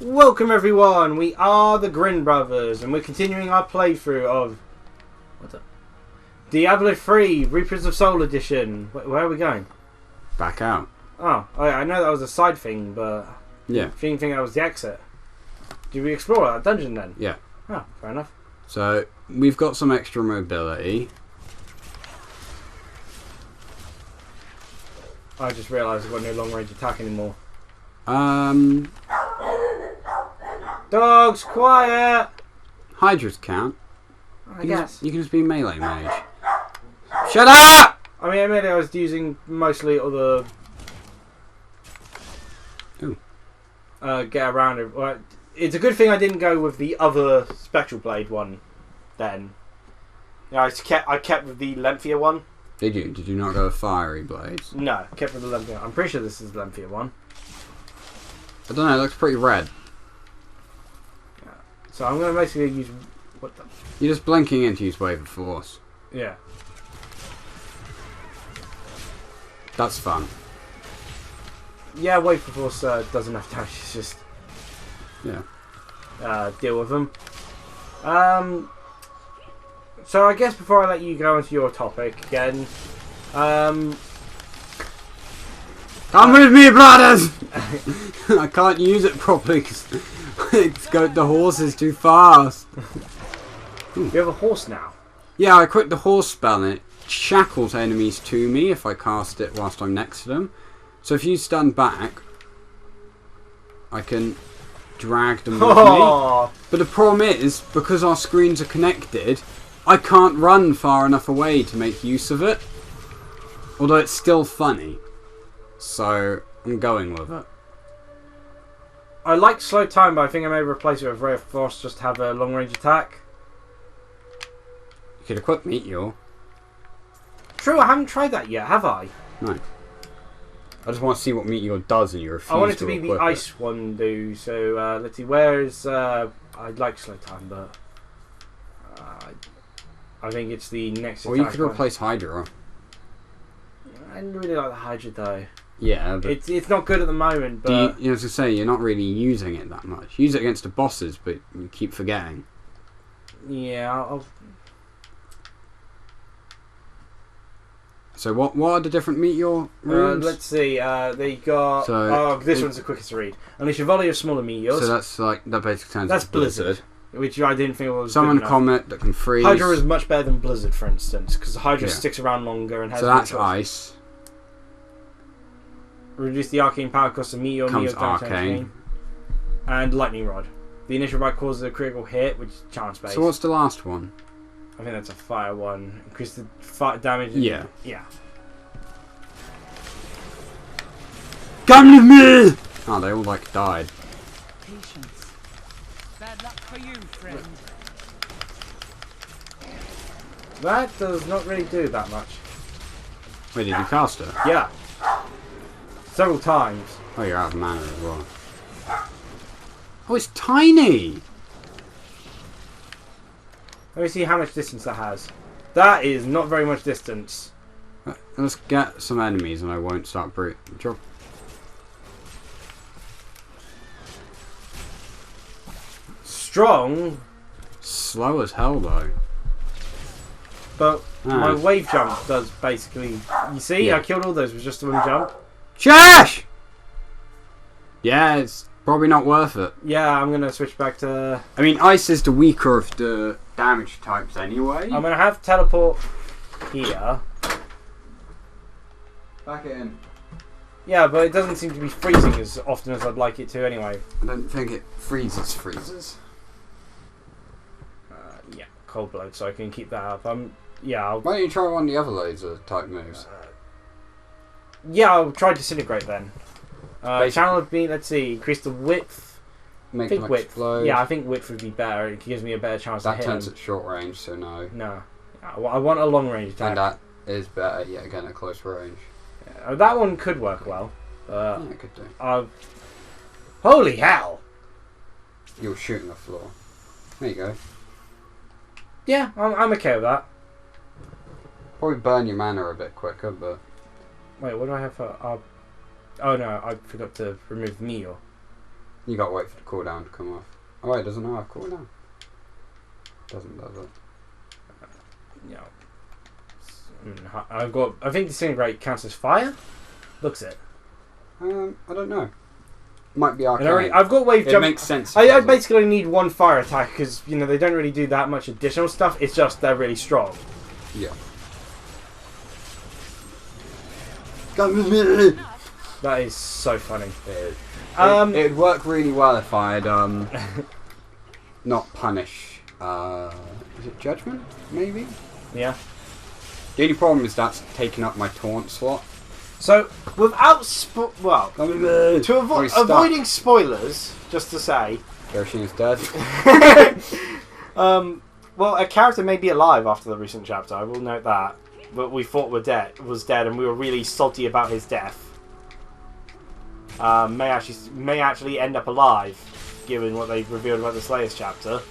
Welcome everyone, we are the Grin brothers and we're continuing our playthrough of what's up? Diablo 3 Reapers of Soul Edition. Where are we going? Back out. Oh, I know that was a side thing, but yeah, I didn't think that was the exit. Did we explore that dungeon then? Yeah. Oh, fair enough. So we've got some extra mobility. I just realised I've got no long range attack anymore. Dogs, quiet! Hydras count. I guess. You can just be melee mage. Shut up! I mean, admittedly, I was using mostly other... Ooh. Get around it. Well, it's a good thing I didn't go with the other Spectral Blade one then. Yeah, I kept with the lengthier one. Did you? Did you not go with fiery blades? No, kept with the lengthier. I'm pretty sure this is the lengthier one. I don't know, it looks pretty red. Yeah. So I'm going to basically use... What the... You're just blinking in to use Wave of Force. Yeah. That's fun. Yeah, Wave of Force does enough damage. It's just... Yeah. Deal with them. So I guess before I let you go into your topic again... Come with me, brothers! I can't use it properly because the horse is too fast. You have a horse now? Yeah, I equipped the horse spell and it shackles enemies to me if I cast it whilst I'm next to them. So if you stand back, I can drag them with me. But the problem is, because our screens are connected, I can't run far enough away to make use of it. Although it's still funny. So I'm going with it. I like slow time, but I think I may replace it with Ray of Frost just to have a long range attack. You could equip Meteor. True, I haven't tried that yet, have I? No. I just want to see what Meteor does and you refuse to I want it to be the equip ice one, do. So let's see, where is... I'd like slow time, but... I think it's the next Or attack. you could replace Hydra. I didn't really like the Hydra though. Yeah, but... It's not good at the moment, but... You know, as I say, you're not really using it that much. Use it against the bosses, but you keep forgetting. Yeah, I'll... So what are the different Meteor runes? let's see, they got... this one's the quickest to read. Unleash a volley of smaller meteors. So that's like... That basically turns That's into Blizzard. Which I didn't think was Summon good enough. Comet that can freeze. Hydra is much better than Blizzard, for instance, because Hydra Yeah. sticks around longer and has... So that's ice. Reduce the arcane power cost of meteor. Comes damage arcane. and lightning rod. The initial bite causes a critical hit, which is chance based. So what's the last one? I think that's a fire one. Increase the fire damage. Yeah. Yeah. Come with me! Oh, they all like died. Patience. Bad luck for you, friend. That does not really do that much. Wait, did you cast it? Yeah. Several times. Oh, you're out of mana as well. Oh, it's tiny! Let me see how much distance that has. That is not very much distance. Let's get some enemies and I won't start brute. Drop. Strong, Slow as hell though. but my Nice. wave jump does basically... You see, Yeah. I killed all those with just one jump. Trash! Yeah, it's probably not worth it. Yeah, I'm going to switch back to... I mean, ice is the weaker of the damage types anyway. I'm going to have teleport here. Back it in. Yeah, but it doesn't seem to be freezing as often as I'd like it to anyway. I don't think it freezes. Yeah, cold blood, so I can keep that up. Yeah, I'll... Why don't you try one of the other laser type moves? Yeah, I'll try disintegrate then. Basically. Channel of beam, let's see, increase the width. Make I think them width. explode. Yeah, I think width would be better. It gives me a better chance to That hit turns them. at short range, so no. No. I want a long range attack. And that is better, yeah, again at close range. Yeah, that one could work well. Yeah, it could do. Holy hell! You're shooting the floor. There you go. Yeah, I'm okay with that. Probably burn your mana a bit quicker, but... Wait, what do I have for... oh no, I forgot to remove the meteor. You gotta wait for the cooldown to come off. Oh wait, doesn't have cooldown. Doesn't, does it? Yeah. I've got. I think disintegrate counts as fire. Looks it. I don't know. Might be And arcane. I've got wave It jump. makes sense. I basically need one fire attack because they don't really do that much additional stuff. It's just they're really strong. Yeah. That is so funny. It'd work really well if I'd not punish. Is it judgment? Maybe. Yeah. The only problem is that's taking up my taunt slot. So without avoiding spoilers, just to say, Kirishina's dead. well, a character may be alive after the recent chapter. I will note that, but we thought was dead, and we were really salty about his death. May actually end up alive, given what they've revealed about the Slayers chapter.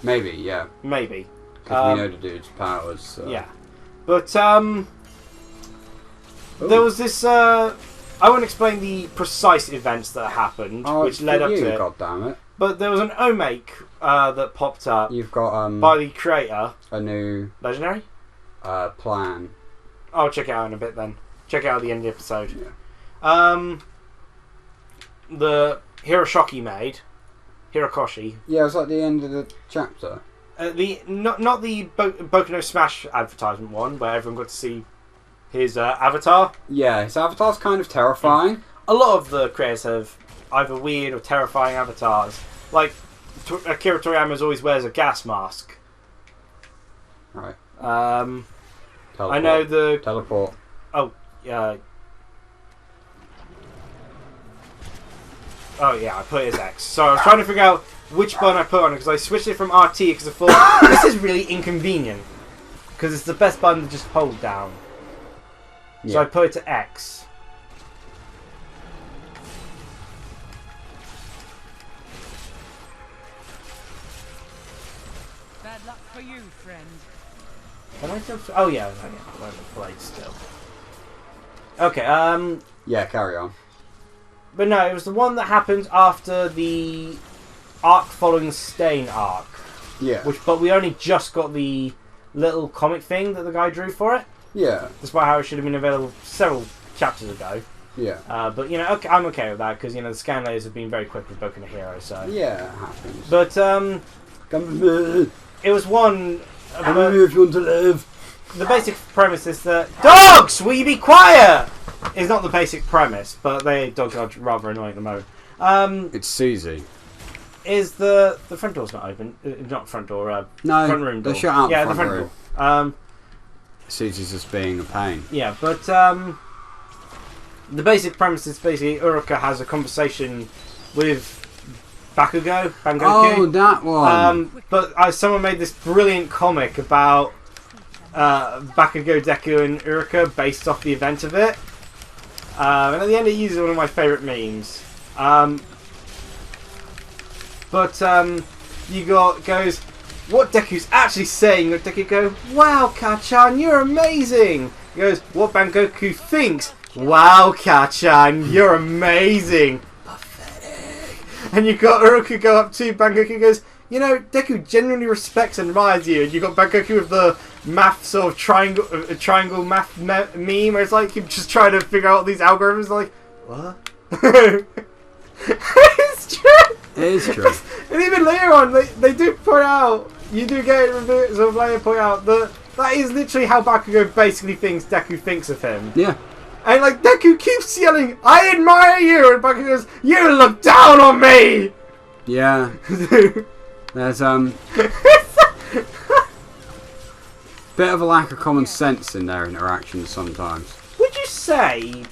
Maybe, yeah. Maybe. Because we know the dude's powers. So. Yeah. But, there was this, I won't explain the precise events that happened, which led up to it. God damn it. But there was an omake that popped up You've got, by the creator. a new, Legendary? plan. I'll check it out in a bit then. Check out the end of the episode. Yeah. The Hirokoshi made. Hirokoshi. Yeah, it was like the end of the chapter. Not the Boku no Smash advertisement one, where everyone got to see his avatar. Yeah, his avatar's kind of terrifying. A lot of the creators have either weird or terrifying avatars. Like, Akira Toriyama always wears a gas mask. Right. Teleport. I know Teleport. Oh, yeah. Oh, yeah, I put it as X. So I was trying to figure out which button I put on it, because I switched it from RT because I thought, this is really inconvenient. Because it's the best button to just hold down. Yeah. So I put it to X. Bad luck for you, friend. Can I still... Oh, yeah. I have the blade still. Okay, Yeah, carry on. but no, it was the one that happened after the arc following the Stain arc. Yeah. But we only just got the little comic thing that the guy drew for it. Yeah. Despite how it should have been available several chapters ago. Yeah. But, okay, I'm okay with that, because, the scan layers have been very quick with Boku no Hero, so... Yeah, it happens. But, Come with me. it was one... Come with me if you want to live. The basic premise is that... Dogs! Will you be quiet? Is not the basic premise, but dogs are rather annoying at the moment. It's Susie. Is the front door's not open? Not front door. No, front room door. they shut out yeah, the front room. door. Susie's just being a pain. Yeah, but the basic premise is basically Uruka has a conversation with Bangoku. Oh, that one. But someone made this brilliant comic about Bakugo, Deku, and Uruka based off the event of it. And at the end, it uses one of my favourite memes. Goes, what Deku's actually saying? And Deku go, wow, Kachan, you're amazing. He goes, what Bangoku thinks? Wow, Kachan, you're amazing. Pathetic. And you got Uruka go up to Bangoku, goes, Deku genuinely respects and admires you. And you got Bangoku with the math sort of triangle math meme, where it's like you're just trying to figure out these algorithms. Like, what? It's true. It is true. And even later on, they do point out, you do get it sort of later point out that is literally how Bakugo basically thinks Deku thinks of him. Yeah. And Deku keeps yelling, I admire you, and Bakugo goes, you look down on me. Yeah. There's bit of a lack of common sense in their interactions sometimes. Would you say?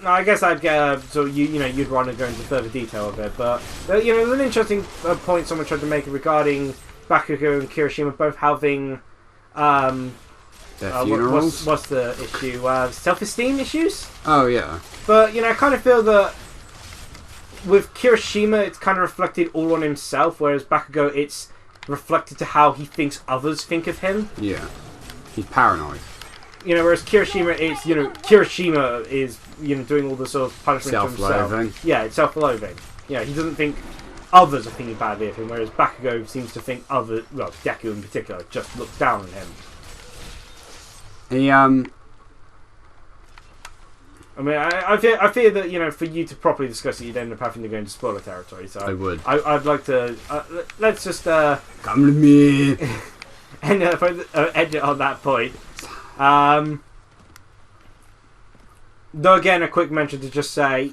No, I guess I'd get you'd want to go into further detail of it, but there's an interesting point someone tried to make regarding Bakugo and Kirishima both having Their funerals. What's the issue? Self-esteem issues. Oh yeah. But I kind of feel that with Kirishima, it's kind of reflected all on himself, whereas Bakugo, it's reflected to how he thinks others think of him. Yeah. He's paranoid. whereas Kirishima, it's Kirishima is doing all the sort of punishment to Self-loathing. himself. Yeah, it's self-loathing. He doesn't think others are thinking badly of him, whereas Bakugo seems to think Deku in particular, just looks down on him. He I mean, I fear that for you to properly discuss it, you'd end up having to go into spoiler territory. So I would. I'd like to let's just come to me. end it on that point. Though again, a quick mention to just say,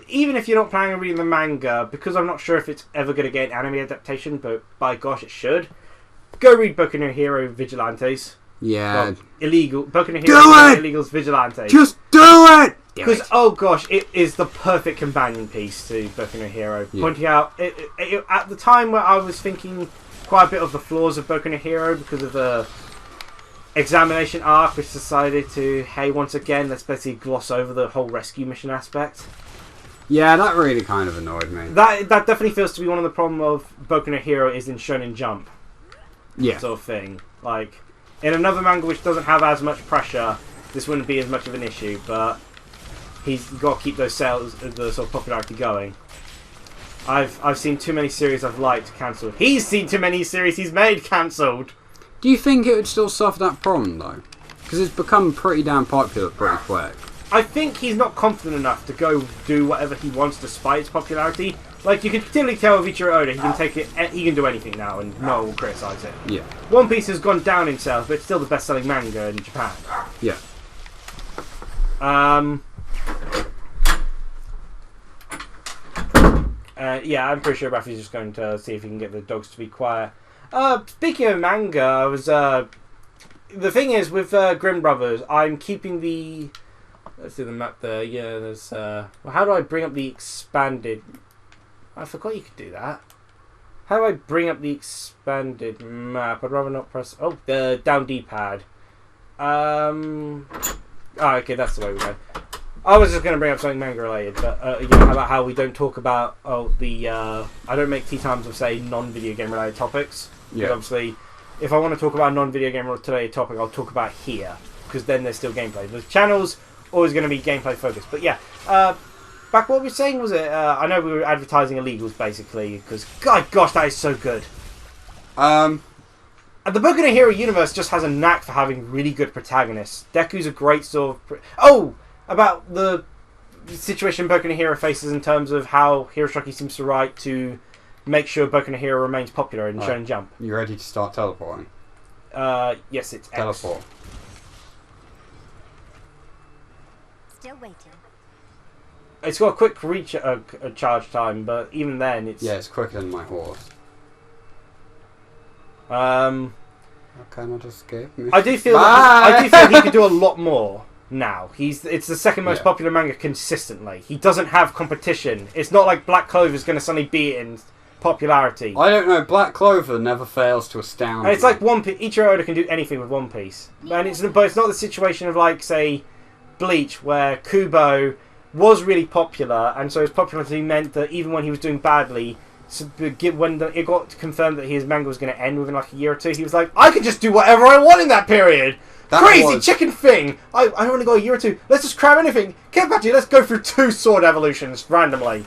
even if you're not planning on reading the manga, because I'm not sure if it's ever going to get an anime adaptation, but by gosh, it should. Go read Boku no Hero Vigilantes. Yeah. Well, illegal. Boku no Hero Illegals Vigilantes. Just do it! Because, oh gosh, it is the perfect companion piece to Boku no Hero. Yeah. Pointing out, at the time where I was thinking quite a bit of the flaws of Boku no Hero because of the examination arc, which decided to, hey, once again, let's basically gloss over the whole rescue mission aspect. Yeah, that really kind of annoyed me. That definitely feels to be one of the problems of Boku no Hero is in Shonen Jump. Yeah. Sort of thing. Like, in another manga which doesn't have as much pressure, this wouldn't be as much of an issue, but he's got to keep those sales, the sort of popularity going. I've seen too many series I've liked cancelled. He's seen too many series he's made cancelled. Do you think it would still suffer that problem, though? Because it's become pretty damn popular pretty quick. I think he's not confident enough to go do whatever he wants despite its popularity. Like, you can clearly tell with Ichiro Oda, he can take it, he can do anything now and no one will criticise it. Yeah. One Piece has gone down in sales, but it's still the best-selling manga in Japan. Yeah. Yeah, I'm pretty sure Raphael's just going to see if he can get the dogs to be quiet. Speaking of manga, I was, the thing is, with Grin Brothers, I'm keeping the... Let's do the map there. Yeah, there's... well, how do I bring up the expanded... I forgot you could do that. How do I bring up the expanded map? I'd rather not press... Oh, the down D-pad. Okay, that's the way we go. I was just going to bring up something manga related, but about how we don't talk about I don't make tea times of say non-video game related topics. Yeah. Obviously, if I want to talk about a non-video game related topic, I'll talk about here because then there's still gameplay. The channel's always going to be gameplay focused, but yeah. Back what we were saying was it? I know we were advertising illegals basically because gosh, that is so good. And the Boku no Hero universe just has a knack for having really good protagonists. Deku's a great sort of... about the situation Boku no Hero faces in terms of how Hiroshiki seems to write to make sure Boku no Hero remains popular in Shonen Jump. You ready to start teleporting? Yes, it's Teleport. X. Still waiting. It's got a quick charge time, but even then, it's... Yeah, it's quicker than my horse. Okay, not escape me. I do feel he could do a lot more now. It's the second most popular manga consistently. He doesn't have competition. It's not like Black Clover is going to suddenly beat it in popularity. I don't know. Black Clover never fails to astound me. It's like One Piece. Ichiro Oda can do anything with One Piece, but it's not the situation of like say Bleach where Kubo was really popular, and so his popularity meant that even when he was doing badly, when it got confirmed that his manga was going to end within like a year or two, he was like, I can just do whatever I want in that period. Crazy chicken thing. I only got a year or two. Let's just cram anything. Get back to you. Let's go through 2 sword evolutions randomly.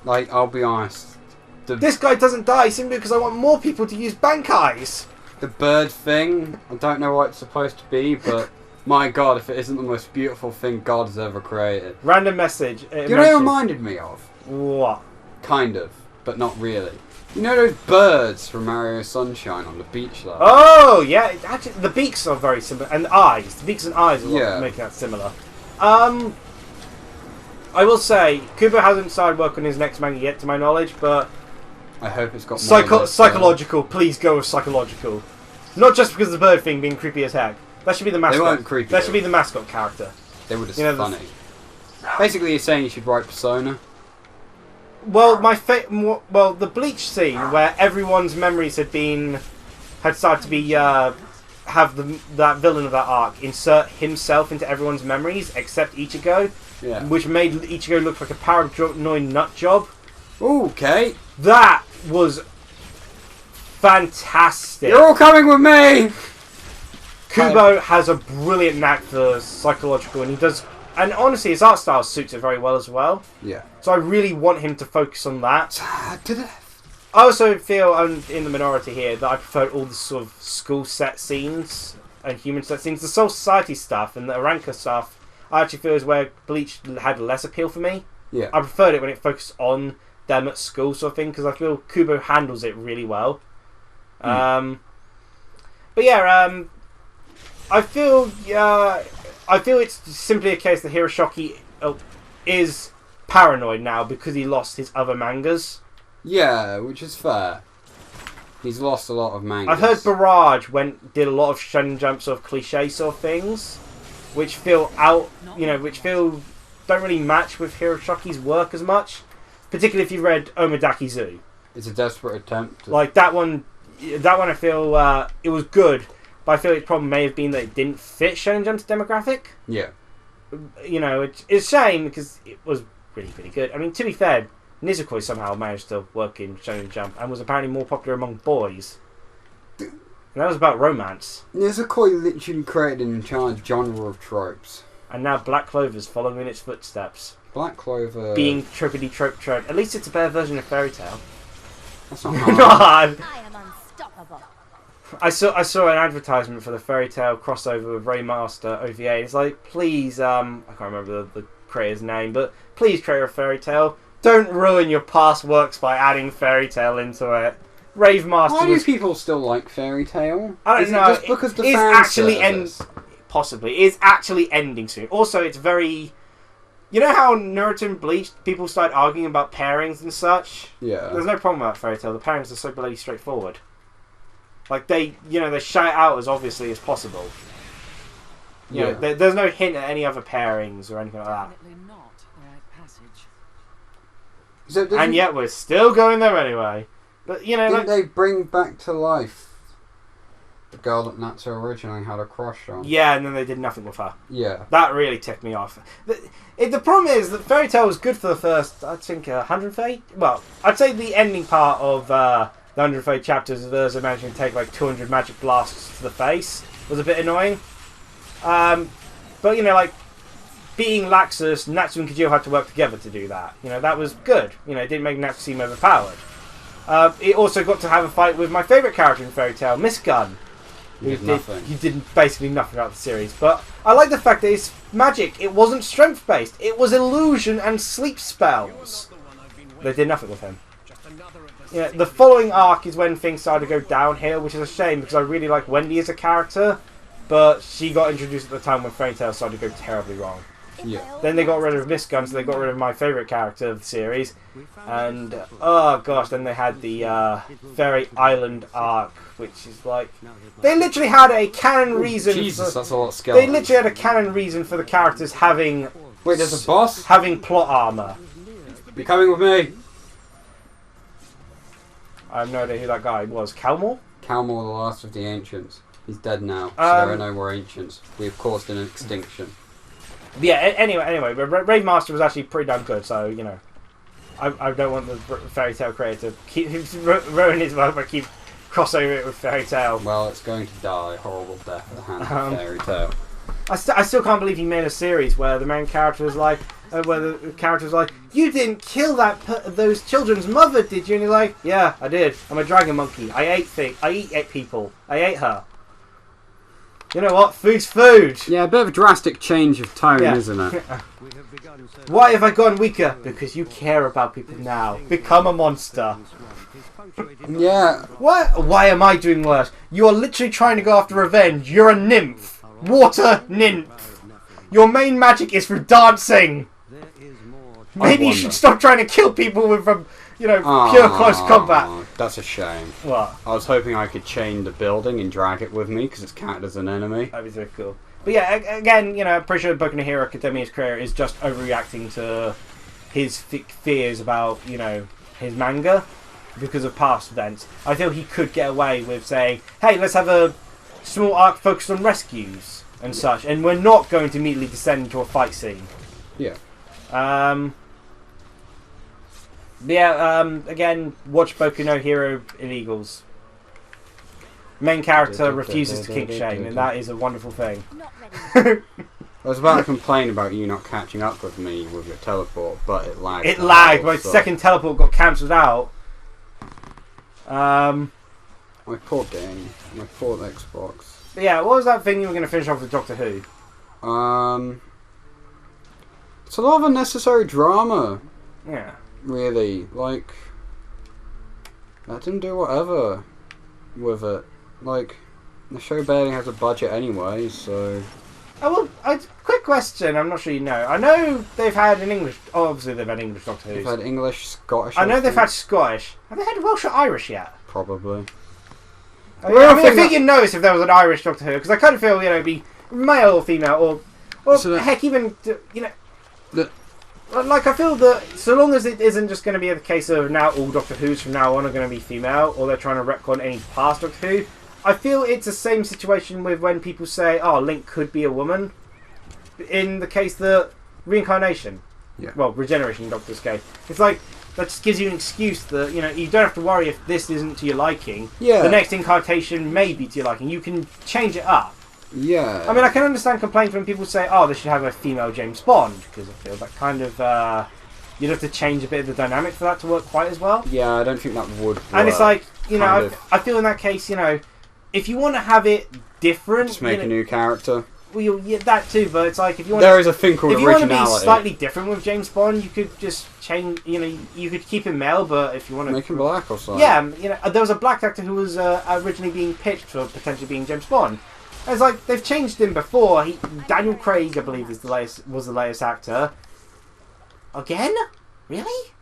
Like, I'll be honest. This guy doesn't die simply because I want more people to use Bankais. The bird thing, I don't know what it's supposed to be, but my god, if it isn't the most beautiful thing God has ever created. Random message. You know what it reminded me of? What? Kind of, but not really. You know those birds from Mario Sunshine on the beach there? Oh, yeah. Actually, the beaks are very similar. And the eyes. The beaks and eyes are what making that similar. I will say, Kubo hasn't started work on his next manga yet, to my knowledge, but... I hope it's got more psychological. Please go with psychological. Not just because of the bird thing being creepy as heck. That should be the mascot. They weren't creepy. That should be the mascot character. They were just funny. Basically, you're saying you should write Persona? Well, the Bleach scene where everyone's memories had started to be have that villain of that arc insert himself into everyone's memories except Ichigo, which made Ichigo look like a paranoid nut job. Okay, that was fantastic. You're all coming with me. Kubo has a brilliant knack for psychological, and he does. And honestly, his art style suits it very well as well. Yeah. So I really want him to focus on that. To death. I also feel I'm in the minority here that I prefer all the sort of school set scenes and human set scenes. The Soul Society stuff and the Aranka stuff, I actually feel is where Bleach had less appeal for me. Yeah. I preferred it when it focused on them at school sort of thing, because I feel Kubo handles it really well. But yeah, I feel it's simply a case that Hiroshiki is paranoid now because he lost his other mangas. Yeah, which is fair. He's lost a lot of mangas. I've heard Barrage did a lot of Shonen Jump sort of cliche sort of things, which feel don't really match with Hiroshiki's work as much. Particularly if you read Omadaki Zoo. It's a desperate attempt. Like that one I feel it was good, but I feel its problem may have been that it didn't fit Shonen Jump's demographic. Yeah. You know, it's a shame because it was really, really good. I mean, to be fair, Nizukoi somehow managed to work in Shonen Jump and was apparently more popular among boys. And that was about romance. Nizukoi literally created an entire genre of tropes. And now Black Clover's following in its footsteps. Black Clover... Being trippity trope trope. At least it's a better version of Fairy Tail. That's not hard. God! I am unstoppable. I saw an advertisement for the Fairy Tail crossover with Raymaster OVA. It's like, please, I can't remember the creator's name, but please, creator of Fairy Tail, don't ruin your past works by adding Fairy Tail into it. Rave Master Why do was... people still like Fairy Tail? I don't know. Just because the it's fan actually service? Possibly. It's actually ending soon. Also, it's very... You know how Naruto and Bleach, people started arguing about pairings and such? Yeah. There's no problem about Fairy Tail. The pairings are so bloody straightforward. Like, they shout it out as obviously as possible. You know, there's no hint at any other pairings or anything like that. Definitely not the right passage. So And yet we're still going there anyway. But, you know, didn't like... they bring back to life the girl that Natsu originally had a crush on? Yeah, and then they did nothing with her. Yeah. That really ticked me off. The problem is that Fairy Tail was good for the first, I think, 108? Well, I'd say the ending part of the 108 chapters of Urza managing to take like 200 magic blasts to the face was a bit annoying. But, you know, like, being Laxus, Natsu and Kajiro had to work together to do that. You know, that was good. You know, it didn't make Natsu seem overpowered. It also got to have a fight with my favourite character in Fairy Tail, Miss Gun. He did nothing. He did basically nothing about the series. But I like the fact that it's magic. It wasn't strength-based. It was illusion and sleep spells. They did nothing with him. Yeah, the following arc is when things started to go downhill, which is a shame because I really like Wendy as a character, but she got introduced at the time when Fairy Tail started to go terribly wrong. Yeah. Then they got rid of Miss Gun, so they got rid of my favourite character of the series. And, oh gosh, then they had the Fairy Island arc, which is like... They literally had a canon reason... Jesus, that's a lot of They skeletons. literally had a canon reason for the characters having... Wait, there's a boss? Having plot armour. You're coming with me? I have no idea who that guy was. Calmore? Calmore, the last of the ancients. He's dead now, so there are no more ancients. We have caused an extinction. Yeah, anyway, Rave Master was actually pretty damn good, so, you know. I don't want the Fairy Tail creator to keep ruin his work, but keep crossover it with Fairy Tail. Well, it's going to die a horrible death at the hands of Fairy Tail. I still can't believe he made a series where the main character was like, you didn't kill those children's mother, did you? And you're like, yeah, I did. I'm a dragon monkey. I eat people. I ate her. You know what? Food's food. Yeah, a bit of a drastic change of tone, Yeah. isn't it? Why have I gone weaker? Because you care about people now. Become a monster. Yeah. Why am I doing worse? You are literally trying to go after revenge. You're a nymph. Water nymph. Your main magic is through dancing. Maybe you should stop trying to kill people with pure close combat. That's a shame. What? I was hoping I could chain the building and drag it with me because it's counted as an enemy. That'd be so cool. But yeah, again, I'm pretty sure Boku no Hero Academia's career is just overreacting to his fears about, his manga because of past events. I feel he could get away with saying, hey, let's have a small arc focused on rescues and such, and we're not going to immediately descend into a fight scene. Yeah. Again, watch Boku no Hero Illegals. main character refuses to kink shame, and that is a wonderful thing. Not ready. I was about to complain about you not catching up with me with your teleport, but it lagged. It lagged. My second teleport got cancelled out. My poor game. My poor Xbox. But yeah, what was that thing you were going to finish off with Doctor Who? It's a lot of unnecessary drama. Yeah. Really, like, let them do whatever with it. Like, the show barely has a budget anyway, so. Oh, well, quick question. I'm not sure you know. I know they've had an English. Oh, obviously they've had English Doctor Who. They've had English, Scottish. I know they've had Scottish. Have they had Welsh or Irish yet? Probably. I think you'd notice if there was an Irish Doctor Who, because I kind of feel, it'd be male or female, or so heck, even, like, I feel that so long as it isn't just going to be the case of now all Doctor Who's from now on are going to be female, or they're trying to retcon any past Doctor Who, I feel it's the same situation with when people say, oh, Link could be a woman, in the case that reincarnation, regeneration in Doctor's case, it's like, that just gives you an excuse that, you don't have to worry if this isn't to your liking. Yeah. The next incarnation may be to your liking. You can change it up. Yeah. I mean, I can understand complaints when people say, oh, they should have a female James Bond, because I feel that kind of, you'd have to change a bit of the dynamic for that to work quite as well. Yeah, I don't think that would work. And it's like, I feel in that case, if you want to have it different... Just make a new character. Well, that too, but it's like if you want. There is a thing called originality. If you want to be slightly different with James Bond, you could just change. You could keep him male, but if you want to make him black or something. Yeah, there was a black actor who was originally being pitched for potentially being James Bond. And it's like they've changed him before. Daniel Craig, I believe, was the latest actor. Again, really?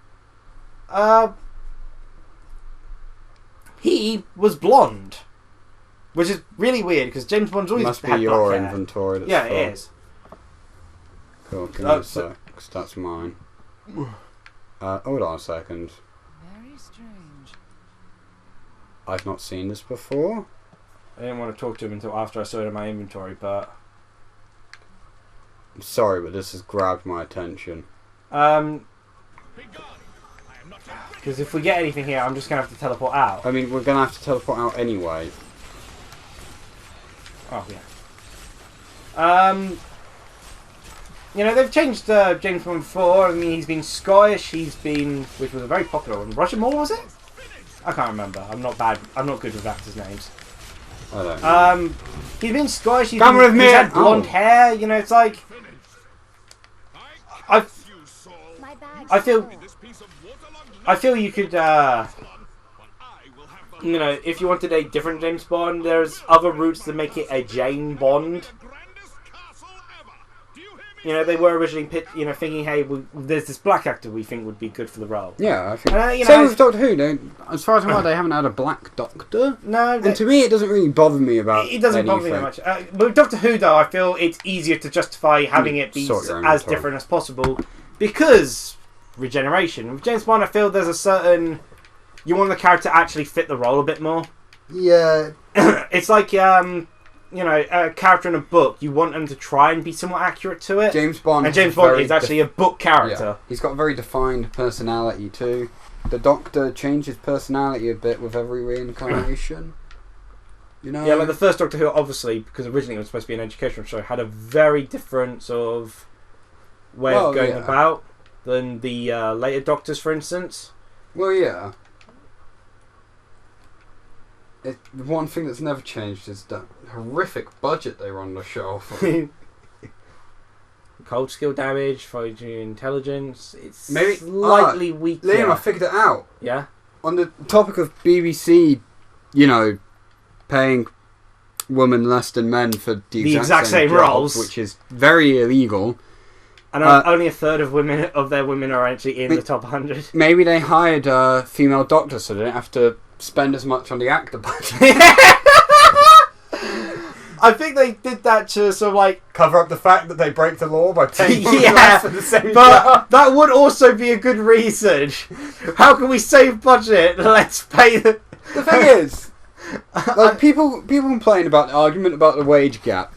He was blonde. Which is really weird because James Bond's always must had be your black hair. inventory. That's Yeah, it is. Cool. Give me a sec, 'cause that's mine. Hold on a second. Very strange. I've not seen this before. I didn't want to talk to him until after I saw it in my inventory, but I'm sorry, but this has grabbed my attention. because if we get anything here, I'm just gonna have to teleport out. I mean, we're gonna have to teleport out anyway. Oh yeah. They've changed James Bond before. I mean, he's been Scottish. Which was a very popular one. Roger Moore, was it? I can't remember. I'm not good with actors' names. I don't know. He's been Scottish. He's Come with me. He's had blonde hair. It's like I feel you could. If you wanted a different James Bond, there's other routes to make it a Jane Bond. They were originally thinking, hey, there's this black actor we think would be good for the role. Yeah, I think. Same with Doctor Who. As far as I'm aware, they haven't had a black Doctor. No. And to me, it doesn't really bother me about. It doesn't bother me that much. But with Doctor Who, though, I feel it's easier to justify having it be as different as possible because regeneration. With James Bond, I feel there's a certain. You want the character to actually fit the role a bit more. Yeah. It's like a character in a book. You want them to try and be somewhat accurate to it. James Bond. And James Bond is actually a book character. Yeah. He's got a very defined personality too. The Doctor changed his personality a bit with every reincarnation. Yeah, like the first Doctor Who, obviously, because originally it was supposed to be an educational show, had a very different sort of way of going about than the later Doctors, for instance. Well, yeah. The one thing that's never changed is that horrific budget they run the show for. Cold skill damage, 5G intelligence. It's maybe slightly weaker. Liam, I figured it out. Yeah? On the topic of BBC, paying women less than men for the exact same roles, which is very illegal. And only a third of their women are actually in the top 100. Maybe they hired a female doctor so they didn't have to spend as much on the actor budget. I think they did that to sort of cover up the fact that they break the law by paying less for the same but job. That would also be a good reason. How can we save budget? Let's pay the... The thing is, people complain about the argument about the wage gap.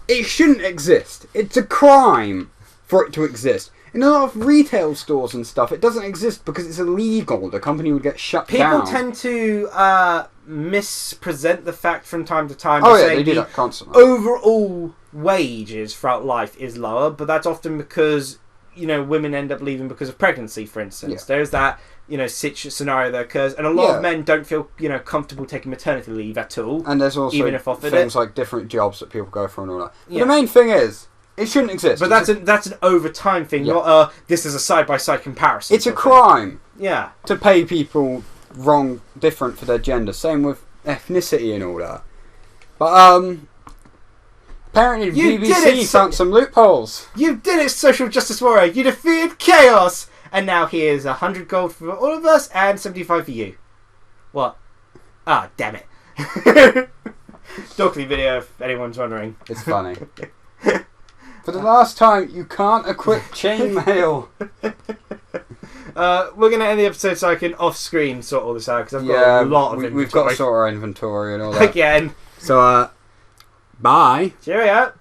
It shouldn't exist. It's a crime. for it to exist. In a lot of retail stores and stuff, it doesn't exist because it's illegal. The company would get shut down. People tend to mispresent the fact from time to time. Oh yeah, they do that constantly. Overall wages throughout life is lower, but that's often because, you know, women end up leaving because of pregnancy, for instance. Yeah. There's that, you know, scenario that occurs, and a lot Yeah. of men don't feel, you know, comfortable taking maternity leave at all. And there's also even if offered things it. like different jobs that people go for and all that. But Yeah. the main thing is, it shouldn't exist. But that's an over time thing, Yeah. not this is a side by side comparison. It's a sort of thing. crime Yeah. to pay people different for their gender. Same with ethnicity and all that. But apparently You did BBC it, found some loopholes. You did it, Social Justice Warrior! You defeated chaos! And now here's 100 gold for all of us and 75 for you. What? Ah, damn it. Dorkly video, if anyone's wondering. It's funny. For the last time, you can't equip chainmail. We're going to end the episode so I can off-screen sort all this out, because I've got a lot of inventory. We've got to sort our inventory and all that. Again. So, bye. Cheerio.